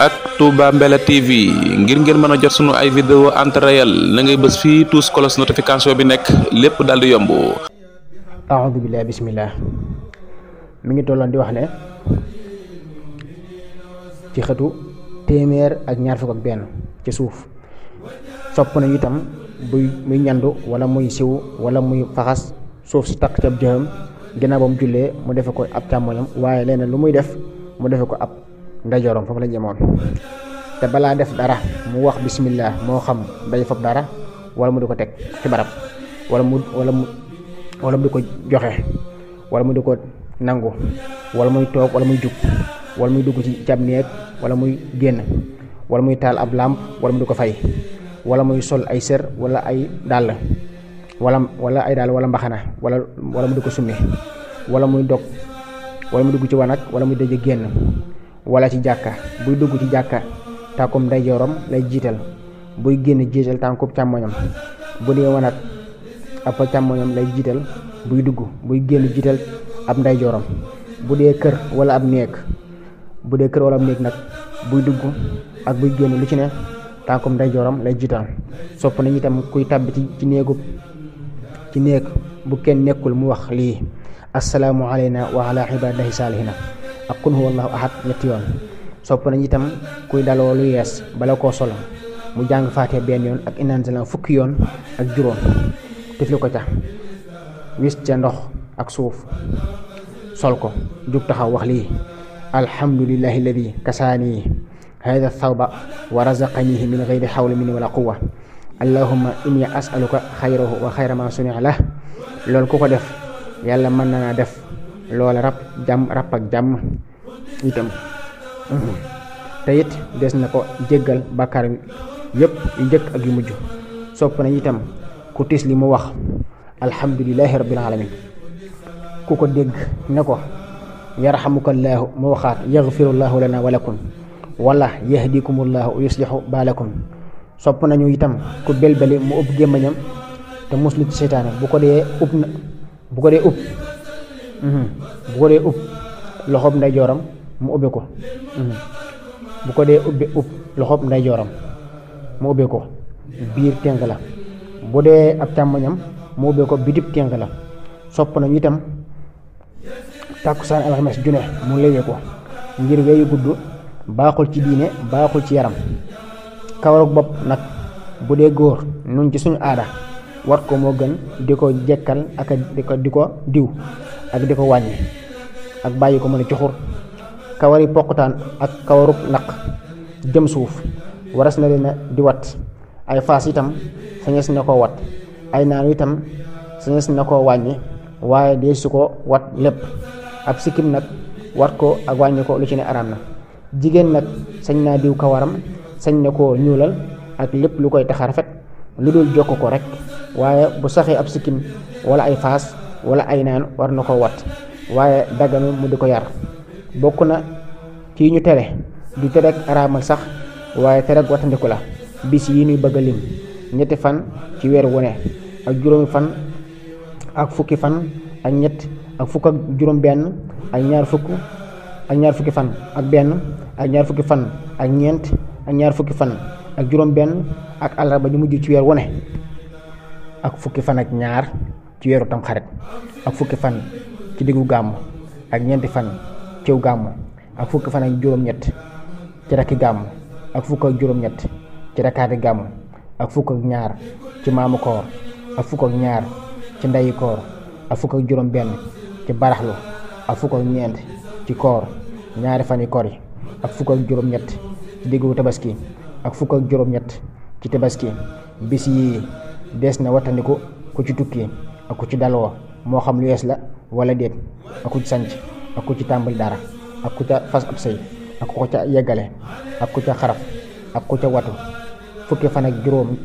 ak Touba Mbella TV ngir ngeen mën a jot sunu ay vidéo en temps réel na ngay bës fii tous cloche notification bi nekk lépp daal di yomb. a'udhu billahi bismillah mi ngi tolloon di wax ne ci xëtu téeméer ak ñaar fukk ak benn ci suuf sopp nañu itam muy ñandu wala muy siw wala muy faxas suuf si takk ci ab jëxam ginnaaw ba mu jullee mu defe ko ab càmmoñam waaye leneen lu muy def mu defe ko ab ndeyjooram. Foofu la jëmoon te balaa def dara mu wax bismillah, moo xam day fab dara wala mu di ko teg ci barab wala mu di ko joxe wala mu di ko nangu wala muy toog wala muy jug wala muy dugg ci cab néeg wala muy génn wala muy taal ab làmp wala mu di ko fay wala muy sol ay sër wala ay dàll wala ay dàll wala mbaxana wala mu di ko summi wala muy dog wala mu dugg ci wanag wala muy dëj génn wala ci jàkka. buy dugg ci jàkka tànkum ndeyjooram lay jiital, buy génn jiital tànkum càmmoñam. bu dee wanag ab càmmoñam lay jiital buy dugg, buy génn jiital ab ndeyjooram. bu dee kër wala ab néeg nag buy dugg ak buy génn lu ci ne tànkum ndeyjooram lay jiital. sopp nañu itam kuy tàbbi ci néeg bu kenn nekkul mu wax lii: assalaamu alayna wa ala ibadillahi saalihina ak qul huwallahu ahad ñetti yoon. sopp nañu itam kuy daloo lu yees bala koo solo mu jàng faatee benn yoon ak inna anzalnaahu fukki yoon ak juróom, tifli ko ca, wis ca ndox ak suuf, sol ko, jug taxaw wax lii: alhamdulillahi alladi kasaani hada thawba wa razaqanihi min gayri hawli minni wala quwwa, allahumma inni as'aluka xayrahu wa xayra ma suni'a lah. loolu ku ko def yàlla mën na naa def loola rab ak jàmm itam. te it des na ko jéggal bàkkaar yépp yu njëkk ak yu mujj. sopp nañ itam ku tis li mu wax alhamdulillahi rabbil alamin. ku ko dégg ne ko yarhamukallahu mu waxaat yaghfirullahu lana wa lakum wala yahdikumullahu wa yuslihu baalakum. sopp nañu itam ku belbeli mu ëpp gémmañam te muslu ci seytaane. bu ko dee ub loxob ndeyjooram mu ubbi ko. bu ko dee ub loxob ndeyjooram mu ubbi ko biir ténk la. bu dee ab càmmoñam mu ubbi ko bitib ténk la. sopp nañu itam tàkkusaan alxames june mu léwee ko ngir weyu gudd baaxul ci diine baaxul ci yaram. kawarug bopp nag bu dee góor nun ci suñu aada war ko moo gën di ko jekkal ak di ko diw ak di ko wàññi ak bàyyi ko mën a cuxur. kawari poqutaan ak kawarug naq jëm suuf waras na leen di wat. ay faas itam sañes na koo wat. ay naanu itam sañes na koo wàññi waaye dee su ko wat lépp. ab sikkim nag wat ko ak wàññi ko lu ci ne araam na. jigéen nag sañ naa diw kawaram, sañ na koo ñuulal ak lépp lu koy tax a rafet lu dul jokk ko rek. waaye bu saxee ab sikkim wala ay faas wala ay naan war na koo wat waaye dagganu mu di ko yar. bokk na ci ñu tere du tere ak araamal sax waaye tere ak wattandiku la. bis yi ñuy bëgg a lim: ñetti fan ci weer wu ne ak juróomi fan ak fukki fan ak ñett ak fukk ak juróom benn ak ñaar fukki fan ak benn ak ñaar fukki fan ak ñeent ak ñaar fukki fan ak juróom benn ak àllarba ñu mujj ci weer wu ne ak fukki fan ak ñaar ci weeru tamxarit ak fukki fan ci diggu gàmmu ak ñeenti fan ciw gàmmu ak fukki fan ak juróom-ñett ci rakki gàmmu ak fukk ak juróom-ñett ci rakkaati gàmmu ak fukk ak ñaar ci maamu koor ak fukk ak ñaar ci ndeyi koor ak fukk ak juróom benn ci baraxlu ak fukk ak ñeent ci koor ñaari fan yi koor yi ak fukk ak juróom-ñett ci diggu tabaski ak fukk ak juróom-ñett ci tabaski. bis yi des na wattandiku ku ci tukki ak ku ci daloo moo xam lu yees la wala déet, ak ku ci sanc ak ku ci tàmbali dara ak ku ca fas ab sëy ak ku ca yeggale ak ku ca xaraf ak ku ca watu. fukki fan ak juróom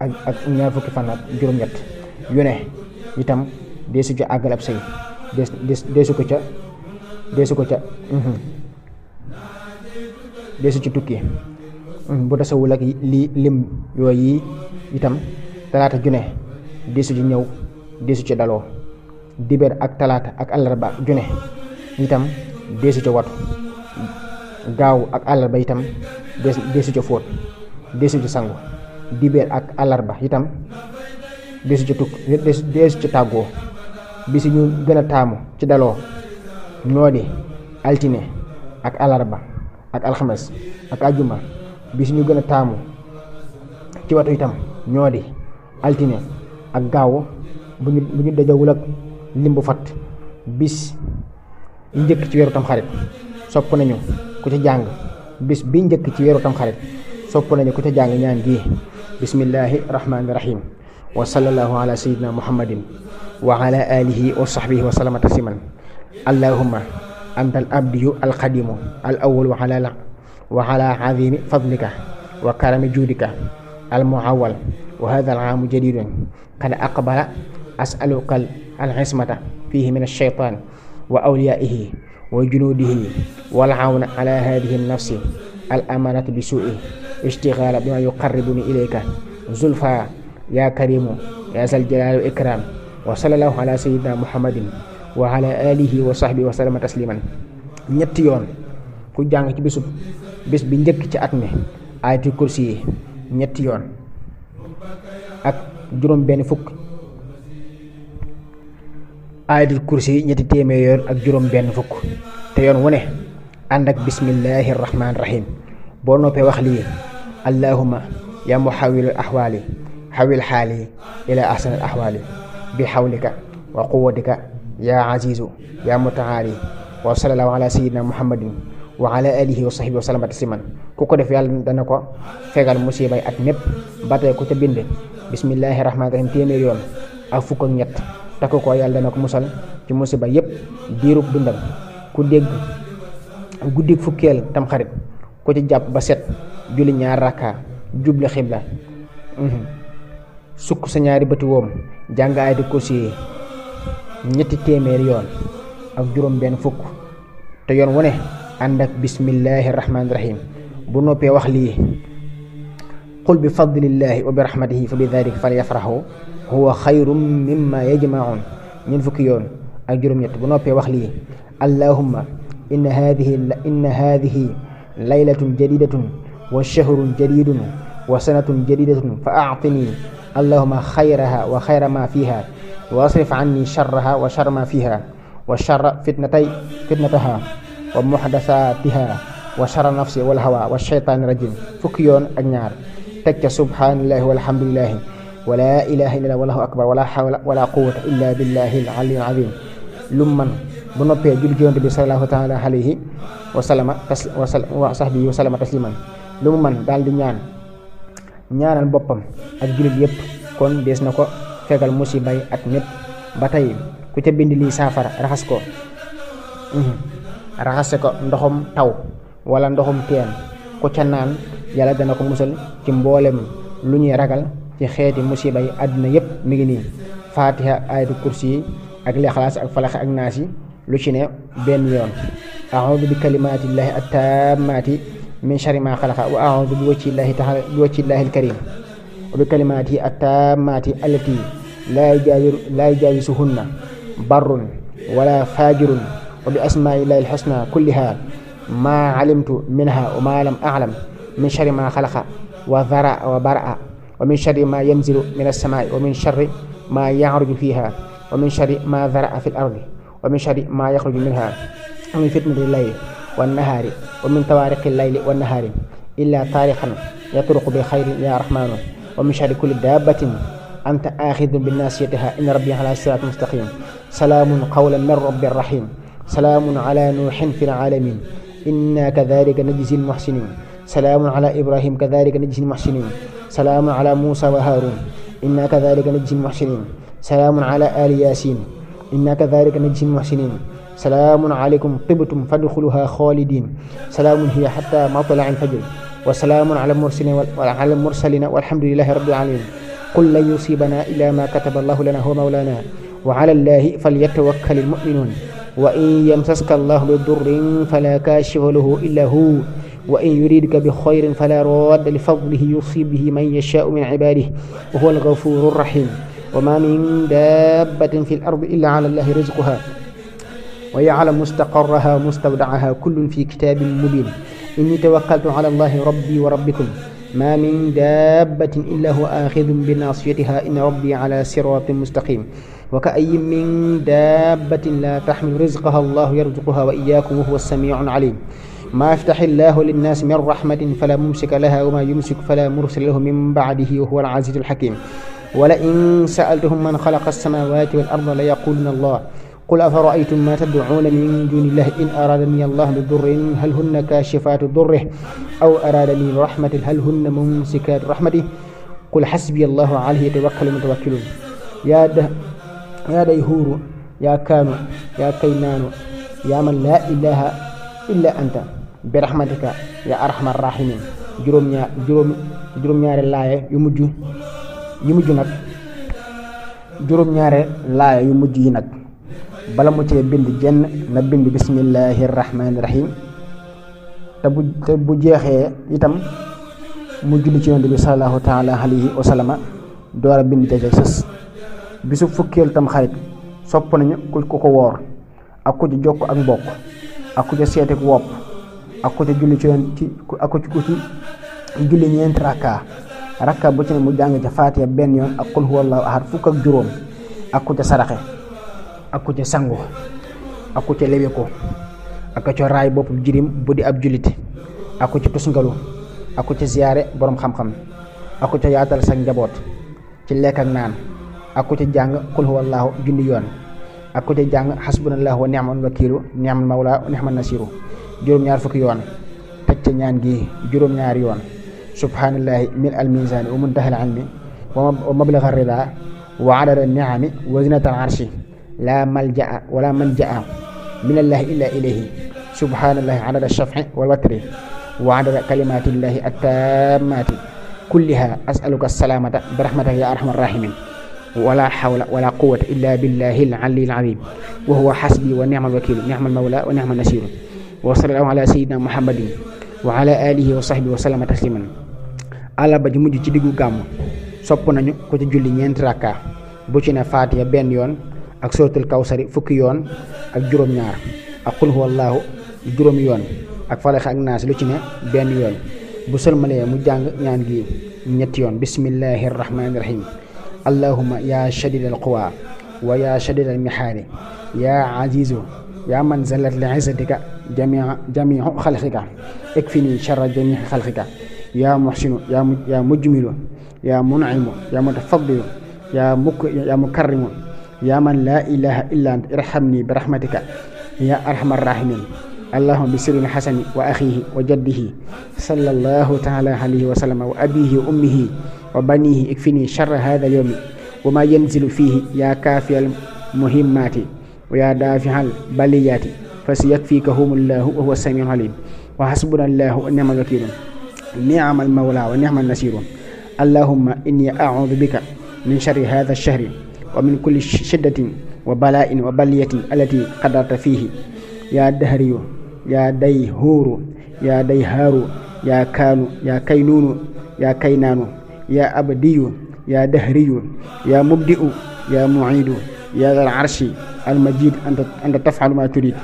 ak ñaar fukki fan ak juróom-ñett yu ne itam deesu ca àggal ab sëy deesu ci tukki bu tasawul ak li lim yooyu itam. talaata june deesu ci ñëw deesu ci daloo. dibeer ak talaata ak àllarba june itam deesu ci watu. gaaw ak àllarba itam deesu ca fóot deesu ca sangu. dibeer ak àllarba itam deesu ca deesu ca tàggoo. bisi ñu gën a taamu ci daloo ñoo di altine ak àllarba ak alxames ak ajjuma. bisi ñu gën a taamu ci watu itam ñoo di altine ak gaaw bu ñu dajawul ak limbu fat. bis yi njëkk ci weeru tamxarit sopp nañu ku ca jàng bis bi njëkk ci weeru tamxarit sopp nañu ku ca jàng ñaan gi bismillahi rahmaani rahim wa sallallahu ala sayyidina muhammadin wa ala alihi wa sahbihi wa sallama tasliman allahumma anta al abdiyu al qadimu al awwal wa ala azimi fadlika wa karami juudika al muawwal wa hadha al aamu jadidun qad aqbala as'aluka al ismata fihi min ash-shaytan wa awliyaihi wa junuudihi wal awna ala hadihi an-nafsi al amanati bi su'i ishtighala bima yuqarribuni ilayka zulfa ya karimu ya zal jalali wal ikram wa sallallahu ala sayyidina muhammadin wa ala alihi wa sahbihi wa sallama tasliman. ñetti yoon ku jàng ci bis bi njëkk ci at mi ayatul kursi yi ñetti yoon ak juróom benn fukk. ayatul kursi yi ñetti téeméer yoon ak juróom benn fukk te yoon wu ne ànd ak bismillahi rahmaani rahim. boo noppee wax lii allahumma ya muhawwilul ahwaali hawwil haali ila ahsanil ahwaali bi hawlika wa quwwatika ya azizu ya mutaali wa sallallahu ala sayyidina muhammadin wa ala alihi wa sahbihi wa sallama tasliman. ku ko def yàlla dana ko fegal musibay at mépp. ba tey ku ca bind bismillahi rahmaani rahim téeméer yoon ak fukk ak ñett takk ko yàlla dana ko musal ci musiba yépp diirub dundam. ku dégg guddik fukkeel tamxarit ku ci jàpp ba set julli ñaar rakka jubli xibla sukk sa ñaari bëti woom jàng ayatul kursi yi ñetti téeméer yoon ak juróom benn fukk te yoon wu ne ànd ak bismillahi rahmaani rahim. bu noppee wax lii qul bi fadlillahi wa bi rahmatihi fa bi dhalika falyafrahu huwa xayrun mimma yajmaun ñeent fukki yoon ak juróom-ñett. bu noppee wax lii allahumma inna hadihi laylatun jadidatun wa shahrun jadidun wa sanatun jadidatun fa a'tini allahumma xayraha wa xayra ma fiha wa asrif anni sharraha wa sharra ma fiha wa sharra fitnataha wa muhdasatiha wa sharra nafsi wal hawa wa shaytaani rajim fukki yoon ak ñaar. teg ca subhanallahi walhamdulillahi wa la ilaha illallah wallahu akbar wala hawla wala quwwata illa billahi al-aliyyil azim. lu man bu noppee julli ci yonent bi sallallahu taala alayhi wa sallama wa sahbihi wa sallama tasliman. lu mu man daal di ñaanal boppam ak jullit yépp kon dees na ko fegal musibay at mépp. ba tey ku ca bind lii saafara raxase ko ndoxum taw wala ndoxum teen ku ca naan yàlla dana ko musal ci mboolem lu ñuy ragal ci xeeti musiba yi àdduna yépp mi ngi nii. fatiha ayatul kursi yi ak lixlaas ak falax ak naas yi lu ci ne benn yoon. a'udhu bi kalimatillahi at-tammati min sharri ma xalaqa wa a'udhu bi wajhillahi al-karim wa bi kalimatihi at-tammati allati la yujawisuhunna barrun wala fajirun wa bi asma'illahi al-husna kulliha ma alimtu minha wa ma lam a'lam min sharri ma xalaqa wa dhara'a wa bara'a wa min sharri ma yanzilu min as-sama'i wa min sharri ma ya'ruju fiha wa min sharri ma dhara'a fil ardi wa min sharri ma yakhruju minha wa min fitnatil layli wan nahari wa min tawariqil layli wan nahari illa tariqan yatruqu bi khayrin ya rahmanu wa min sharri kulli dabbatin anta akhidun bi nasiyatiha inna rabbi ala siratin mustaqim. salamun qawlan min rabbir rahim. salamun ala nuhin fil alamin inna kadhalika najzi al muhsinin. salamun ala ibrahim kadhalika najzi al muhsinin. salamun ala musa wa harun inna kadhalika najzi al muhsinin. salamun ala ali yasin inna kadhalika najzi al muhsinin. salaamun alaykum tibtum fadxuluha xaalidin. salaamun hiya xata matla'i al-fajr wa salaamun ala al-mursalina walhamdulillahi rabbil alamin. qul lan yusibana illa ma kataba allahu lana huwa mawlana wa ala allahi falyatawakkal al-mu'minun. wa in yamsaska allahu bidurrin fala kashifa lahu illa hu wa in yuridka bi khayrin fala radda li fadlihi yusib bihi man yasha'u min ibadihi wa huwa al-ghafuru rahim. wa ma min dabbatin fil ardi illa ala allahi rizquha wa ya'lamu mustaqarraha wa mustawda'aha kullun fi kitabin mubin. inni tawakkaltu ala allahi rabbi wa rabbikum ma min dabbatin illa huwa akhidun bi nasiyatiha inna rabbi ala siratin mustaqim wa ka'ayyin min dabbatin la tahmilu rizqaha allahu yarzuquha wa iyyakum wa huwa as-sami'ul alim ما يفتح الله للناس من رحمة فلا ممسك لها وما يمسك فلا مرسل له من بعده وهو العزيز الحكيم ولئن سألتهم من خلق السماوات والأرض ليقولن الله قل أفرأيتم ما تدعون من دون الله إن أرادني الله بضر هل هن كاشفات ضره أو أرادني برحمة هل هن ممسكات رحمته قل حسبي الله عليه يتوكل المتوكلون يا ديهور يا كانو يا كينان يا من لا إله إلا أنت برحمتك يا أرحم الراحمين juróom ñaari laaya yu mujj nag juróom-ñaari laaya yu mujj yi nag bala mu cee bind jenn na bind bismillahi rahmaani rahim te bu jeexee itam mu julli ci yonent bi sallallahu taala alayhi wa sallama door a bind ca sës bisu fukkeel tam xarit sopp nañu ku ko woor ak ku ci jokk ak mbokk ak ku ca seetek wopp ak ku ca julli ci ak ku ci julli ñeenti rakka bu ci ne mu jàng ca faatiha benn yoon ak qul huwallahu ahad fukk ak juróom ak ku ca saraxe ak ku ca sangu ak ku ca lewe ko ak ca raay bopp jirim bu di ab jullit ak ku ca tusngalu ak ku ca ziyaare boroom xam-xam ak ku ca yaatal sa njaboot ci lekk ak naan ak ku ca jàng qul huwallahu junni yoon ak ku ca jàng xasbunallahu wa ni'mal wakiilu ni'mal mawla wa ni'man nasiru juróom-ñaar fukki yoon teg ca ñaan gi juróom-ñaari yoon subhanallahi min al mizani wa muntaha al ilmi wa mablagha rida wa adada ni'ami wa zinata al arshi la malja'a wa la manja'a min allahi illa ilayhi subhanallahi adada shaf'i wal watri wa adada kalimatillahi at-tammati kulliha as'aluka as-salamata bi rahmatika ya arhamar rahimin wala hawla wala quwwata illa billahi al-'aliyyil 'azim wa huwa hasbi wa ni'mal wakil ni'mal mawla wa ni'man nasir wa sallallahu ala sayyidina muhammadin wa ala alihi wa sahbihi wa sallama tasliman àllarba ji mujj ci diggu gàmm sopp nañu ko ci julli ñeenti rakka bu ci ne faatiha benn yoon ak suratul kawsari fukki yoon ak juróom-ñaar ak qul huwallahu juróomi yoon ak falax ak naas lu ci ne benn yoon bu sëlmalee mu jàng ñaan gi ñetti yoon bismillahir rahmanir rahim allahumma ya shadidal quwa wa ya shadidal mihaari ya azizu ya man zallat li izzatika jami'u khalqika ikfini sharra jami'i khalqika ya muhsinu ya mujmilu ya mun'imu ya mutafaddilu ya mukarrimu ya man la ilaha illa anta irhamni bi rahmatika ya arhamar rahimin allahumma bi sirril hasani wa akhihi wa jaddihi sallallahu ta'ala alayhi wa sallam wa abihi wa ummihi wa banihi ikfini sharra hadha al-yawmi wa ma yanzilu fihi ya kafiyal muhimmati wa ya dafi'al baliyati fasayakfikahumullahu wa huwa as-sami'ul alim wa hasbunallahu wa ni'mal wakeel ni'mal mawla wa ni'man nasir allahumma inni a'udhu bika min sharri hadha ash-shahri wa min kulli shiddatin wa bala'in wa baliyatin allati qadarta fihi ya dahriyu ya dayhuru ya dayharu ya kanu ya kaynunu ya kaynanu ya abdiyu ya dahriyu ya mubdi'u ya mu'idu ya dhal arshi al-majid anta taf'alu ma turid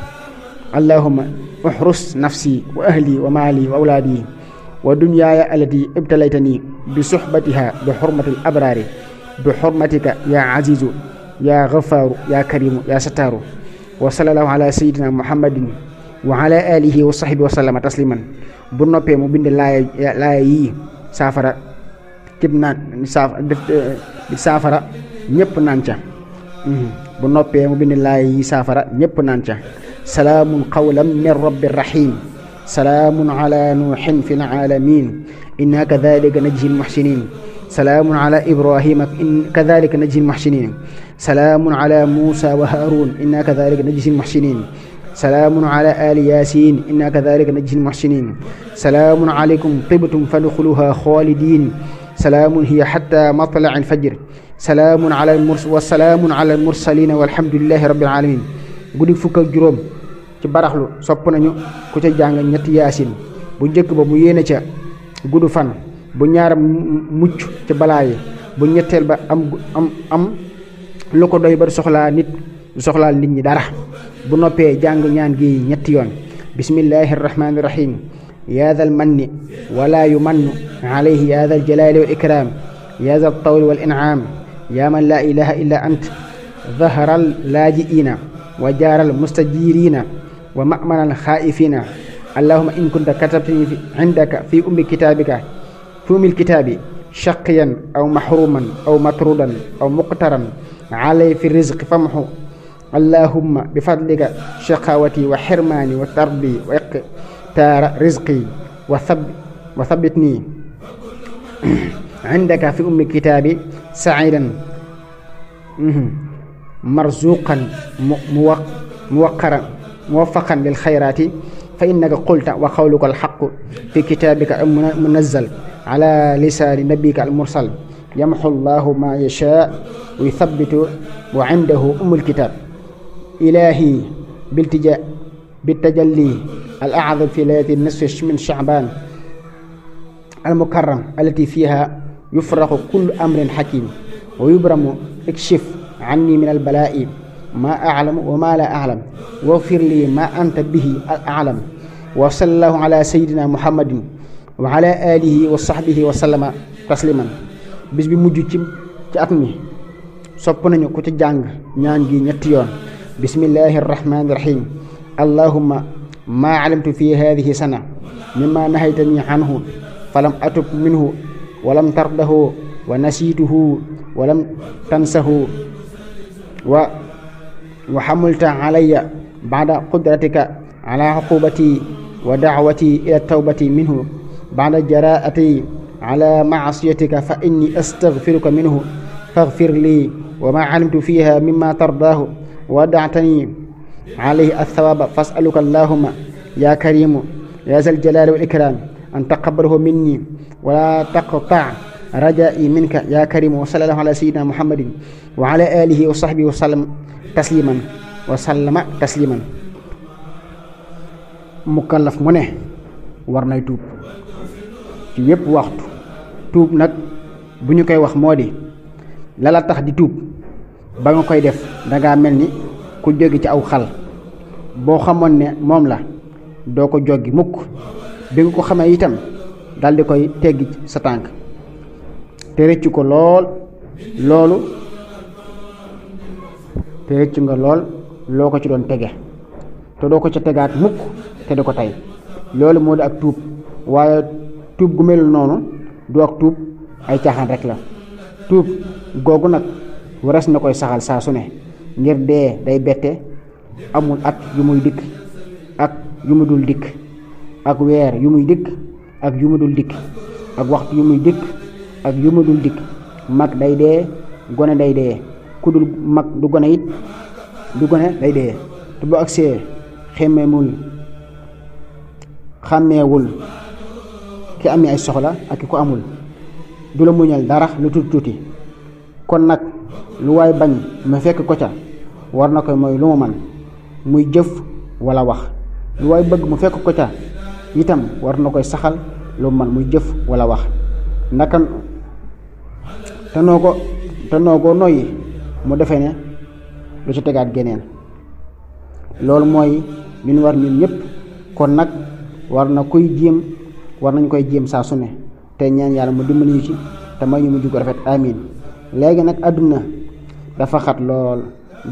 allahumma uhrus nafsi wa ahli wa mali wa awladi wa dunyaaya allati ibtalaytani bi suhbatiha bi hurmatil abrari bi hurmatika ya azizu ya ghafaru ya karimu ya sataru wa sallallahu ala sayyidina muhammadin wa ala alihi wa sahbihi wa sallama tasliman bu noppee mu bind laaya yi saafara képp naan saafara ñëpp naan ca bu noppee mu bind laaya yi saafara ñëpp naan ca salaamun qawlan min rabbir rahim salaamun ala nuuhin fil aalamiin innaa kazaalika najzil muhsiniin salaamun ala ibrahima kazaalika najzil muhsiniin salaamun ala muusaa wa haaruun innaa kazaalika najzil muhsiniin salaamun ala aali yaasiin innaa kazaalika najzil muhsiniin salaamun aleykum tibtum fadxuluuhaa xaalidiin salaamun hiya hattaa matla'il fajr salaamun ala al-mursaliin walhamdulillaahi rabbil aalamiin guddi fukk ak juróom ci baraxlu sopp nañu ku ca jàng ñetti yaasin bu njëkk ba mu yéene ca gudd fan bu ñaar mucc ci balaa yi bu ñetteel ba am lu ko doy ba du soxlaal nit ñi dara bu noppee jàng ñaan gi ñetti yoon bismillahir rahmanir rahim يا ذا المن ولا يمن عليه يا ذا الجلال والإكرام يا ذا الطول والإنعام يا من لا إله إلا أنت ظهر اللاجئين وجار المستجيرين ومأمن الخائفين اللهم إن كنت كتبتني عندك في أم الكتاب شقيا أو محروما أو مطرودا أو مقترا علي في الرزق فامحو اللهم بفضلك شقاوتي وحرماني وتربي واقتار رزقي وثبتني عندك في أم الكتاب سعيدا مرزوقا موفقا للخيرات فإنك قلت وقولك الحق في كتابك المنزل على لسان نبيك المرسل يمحو الله ما يشاء ويثبت وعنده أم الكتاب إلهي بالتجلي الأعظم في ليلة النصف من شعبان المكرم التي فيها يفرق كل أمر حكيم ويبرم اكشف عني من البلاء ما أعلم وما لا أعلم واغفر لي ما أنت به أعلم وصلى الله على سيدنا محمد وعلى آله وصحبه وسلم تسليما bis bi mujj ci at mi sopp nañu ku ci jàng ñaan gi ñetti yoon bismillahir rahmanir rahim allahumma ma alimtu fi hadhihi sana mimma nahaytani anhu falam atub minhu walam tardahu wa nasituhu walam tansahu wa hamulta alayya ba'da qudratika ala uqubati wa da'wati ila tawbati minhu ba'da jara'ati على معصيتك فإني أستغفرك منه فاغفر لي وما علمت فيها مما ترضاه ودعتني عليه الثواب فاسألك اللهم يا كريم يا ذا الجلال والإكرام أن تقبله مني ولا تقطع رجائي منك يا كريم وصلى الله على سيدنا محمد وعلى آله وصحبه وسلم تسليما mukallaf mu ne war nay tuub ci yépp waxtu tuub nag bu ñu koy wax moo di lala tax di tuub ba nga koy def dangaa mel ni ku jóge ci aw xal boo xamoon ne moom la doo ko joggi mukk bi nga ko xamee itam daldi koy teggi sa tànk te rëccu ko loo ko ci doon tege te doo ko ca tegaat mukk te di ko tey loolu moo di ak tuub waaye tuub gu melul noonu du ak tuub ay caaxaan rek la tuub googu nag waras na koy saxal saa su ne ngir dee day bette amul at yu muy dikk ak yu mu dul dikk ak weer yu muy dikk ak yu mu dul dikk ak waxtu yu muy dikk ak yu mu dul dikk mag day dee gone day dee ku dul mag du gone it du gone day dee te bu agsee xàmmeewul ki amee ay soxla ak ki ko amul du la muñal dara lu tuuti kon nag lu waay bañ mu fekk ko ca war na koy mooy lu mu man muy jëf wala wax lu waay bëgg mu fekk ko ca itam war na koy saxal lu mu man muy jëf wala wax naka te noo ko noyyi mu defee ne lu ci tegaat geneen loolu mooy li ñu war ñun ñëpp kon nag war nañ koy jéem saa su ne te ñaan yàlla mu dimbali ñu ci te may ñu mu jug rafet amin léegi nag àdduna dafa xat lool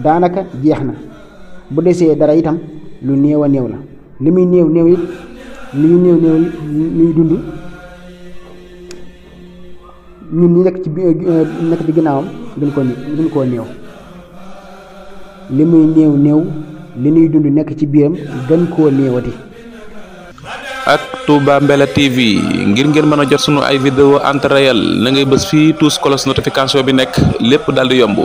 daanaka jeex na bu desee dara itam lu néew a néew la li muy néew it li ñu ñuy dund ñun ñi nekk di ginnaawam gën koo néew li muy néew li ñuy dund nekk ci biiram gën koo néewati. ak Touba Mbella TV ngir ngeen mën a jot sunu ay vidéo en temps réel na ngay bës fii tous cloche notification bi nekk lépp daal di yomb.